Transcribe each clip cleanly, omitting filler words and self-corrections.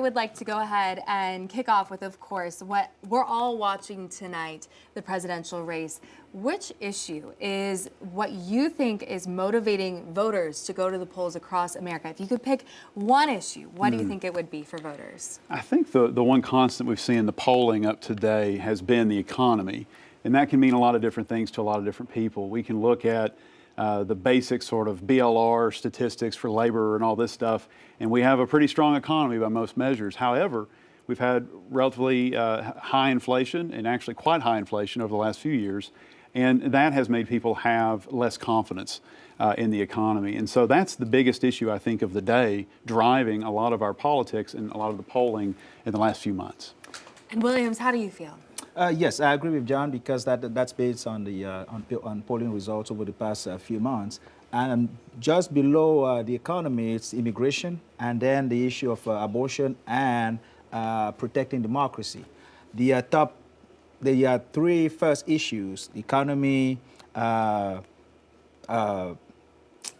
I would like to go ahead and kick off with, of course, what we're all watching tonight, the presidential race. Which issue is what you think is motivating voters to go to the polls across America? If you could pick one issue, what do you think it would be for voters? I think the one constant we've seen in the polling up to today has been the economy. And that can mean a lot of different things to a lot of different people. We can look at the basic sort of BLR statistics for labor and all this stuff, and we have a pretty strong economy by most measures. However, we've had relatively high inflation, and actually quite high inflation over the last few years, and that has made people have less confidence in the economy. And so that's the biggest issue, I think, of the day, driving a lot of our politics and a lot of the polling in the last few months. And Williams, how do you feel? Yes, I agree with John, because that's based on the on polling results over the past few months. And just below the economy, it's immigration, and then the issue of abortion and protecting democracy. The three first issues: the economy,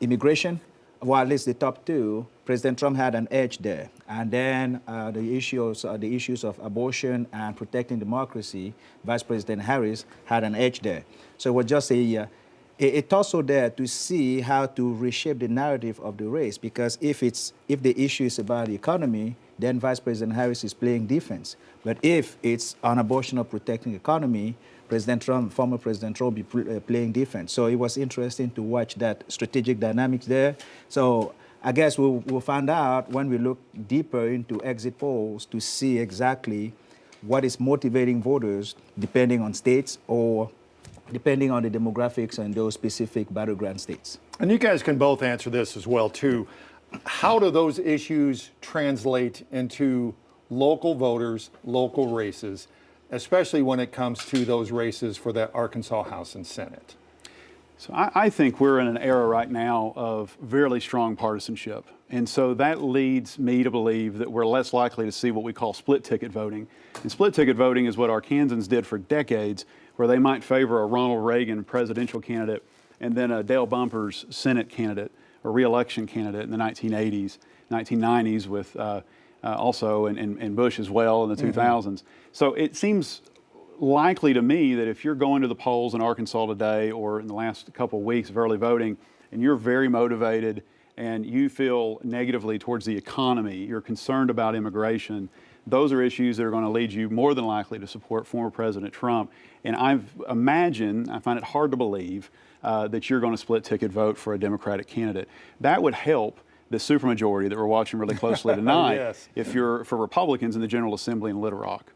immigration. Well, at least the top two, President Trump had an edge there. And then the issues of abortion and protecting democracy, Vice President Harris had an edge there. So it was just it's also there to see how to reshape the narrative of the race, because if the issue is about the economy, then Vice President Harris is playing defense. But if it's on abortion or protecting the economy, former President Trump will be playing defense. So it was interesting to watch that strategic dynamics there. So I guess we'll find out when we look deeper into exit polls to see exactly what is motivating voters, depending on states or depending on the demographics and those specific battleground states. And you guys can both answer this as well, too. How do those issues translate into local voters, local races, especially when it comes to those races for the Arkansas House and Senate? So I think we're in an era right now of really strong partisanship. And so that leads me to believe that we're less likely to see what we call split ticket voting. And split ticket voting is what Arkansans did for decades, where they might favor a Ronald Reagan presidential candidate and then a Dale Bumpers Senate candidate or re-election candidate in the 1980s, 1990s with also and Bush as well in the 2000s. So it seems likely to me that if you're going to the polls in Arkansas today or in the last couple of weeks of early voting and you're very motivated and you feel negatively towards the economy, you're concerned about immigration, those are issues that are going to lead you more than likely to support former President Trump. And I find it hard to believe that you're going to split ticket vote for a Democratic candidate. That would help the supermajority that we're watching really closely tonight Yes. if you're for Republicans in the General Assembly in Little Rock.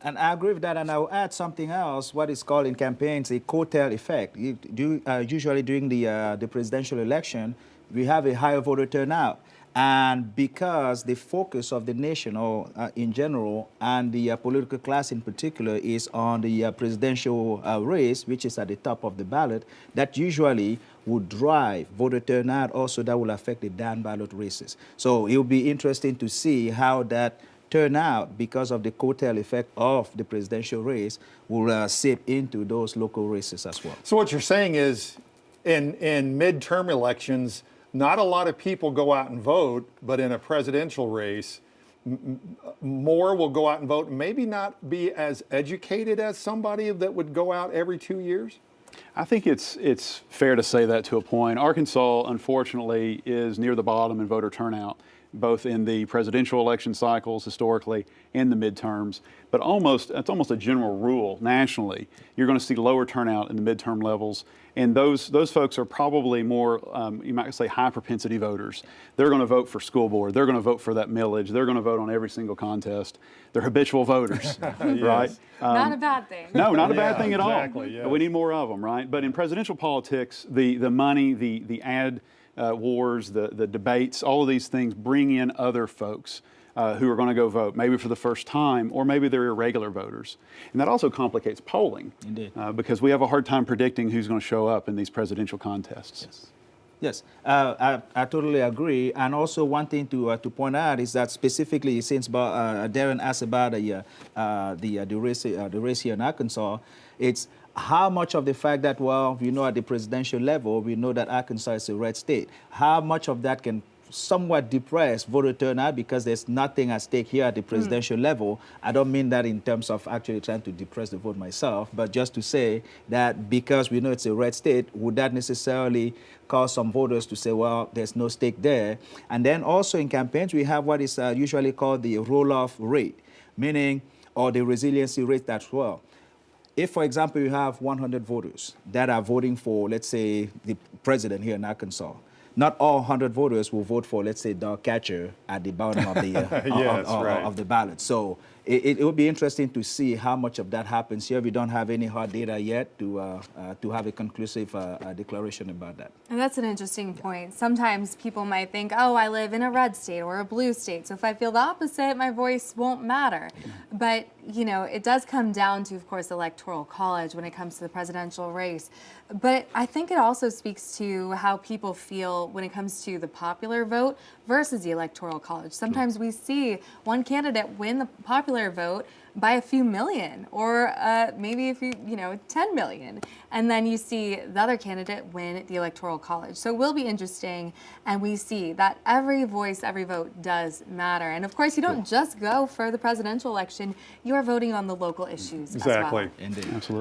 And I agree with that, and I'll add something else, what is called in campaigns a coattail effect. Usually during the presidential election, we have a higher voter turnout. And because the focus of the nation, or in general, and the political class in particular, is on the presidential race, which is at the top of the ballot, that usually would drive voter turnout. Also, that will affect the down ballot races. So it will be interesting to see how that turnout, because of the coattail effect of the presidential race, will seep into those local races as well. So what you're saying is, in midterm elections, not a lot of people go out and vote, but in a presidential race, more will go out and vote, maybe not be as educated as somebody that would go out every 2 years? I think it's fair to say that to a point. Arkansas, unfortunately, is near the bottom in voter turnout, both in the presidential election cycles historically and the midterms. But it's almost a general rule nationally. You're going to see lower turnout in the midterm levels. And those folks are probably more, you might say, high propensity voters. They're going to vote for school board. They're going to vote for that millage. They're going to vote on every single contest. They're habitual voters, right? Not a bad thing. No, not a bad thing at exactly, all. yes. We need more of them, right? But in presidential politics, the money, the ad wars, the debates, all of these things bring in other folks who are going to go vote, maybe for the first time, or maybe they're irregular voters. And that also complicates polling. Indeed. Because we have a hard time predicting who's going to show up in these presidential contests. Yes. Yes, I totally agree. And also one thing to point out is that specifically, since Darren asked about the race here in Arkansas, it's how much of the fact that, well, at the presidential level, we know that Arkansas is a red state. How much of that can somewhat depressed voter turnout because there's nothing at stake here at the presidential level. I don't mean that in terms of actually trying to depress the vote myself, but just to say that because we know it's a red state, would that necessarily cause some voters to say, well, there's no stake there? And then also in campaigns, we have what is usually called the roll-off rate, meaning, or the resiliency rate as well. If, for example, you have 100 voters that are voting for, let's say, the president here in Arkansas, not all 100 voters will vote for, let's say, dog catcher at the bottom of the Yes, right. of the ballot. So it will be interesting to see how much of that happens here. We don't have any hard data yet to have a conclusive declaration about that. And that's an interesting point. Sometimes people might think, oh, I live in a red state or a blue state, so if I feel the opposite, my voice won't matter. But, you know, it does come down to, of course, the Electoral College when it comes to the presidential race. But I think it also speaks to how people feel when it comes to the popular vote versus the Electoral College. Sometimes we see one candidate win the popular vote by a few million, or maybe a few, 10 million. And then you see the other candidate win the Electoral College. So it will be interesting. And we see that every voice, every vote does matter. And of course, you don't just go for the presidential election, you are voting on the local issues as well. Exactly. Indeed. Absolutely.